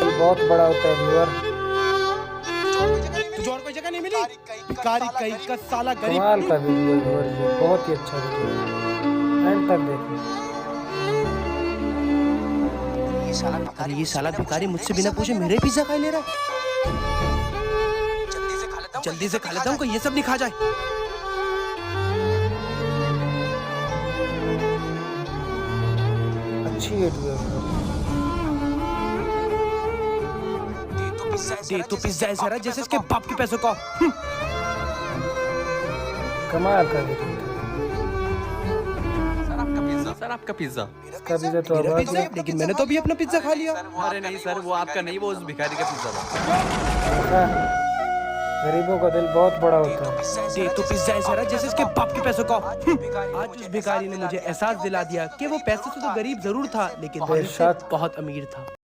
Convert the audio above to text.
बहुत बड़ा होता है व्यूअर। तुझे और कोई जगह नहीं मिली? भिखारी कहीं का साला गरीब। कमाल का वीडियो है व्यूअर, ये बहुत ही अच्छा वीडियो है, एंड तक देखना। अरे ये साला भिखारी मुझसे बिना पूछे मेरे पिज्जा खा ले रहा है। जल्दी से खा लेता हूँ, कोई ये सब नहीं खा जाए। अच्छी वीडियो है। दे तो पिज्जा ऐसा रहा जैसे इसके बाप के पैसों का। कमाल का वीडियो था। सर आपका पिज्जा। इसका पिज्जा तो मेरा आवाज पिज्जा है, लेकिन मैंने तो अभी अपना पिज्जा खा लिया। अरे नहीं सर, वो आपका नहीं, वो उस भिखारी का पिज्जा था। देखा, गरीबों का दिल बहुत बड़ा होता है। दे तो पिज्जा ऐसा रहा जैसे इसके बाप के पैसों का। आज उस भिखारी ने मुझे एहसास दिला दिया कि वो पैसे से तो गरीब जरूर था, लेकिन दिल से बहुत अमीर था।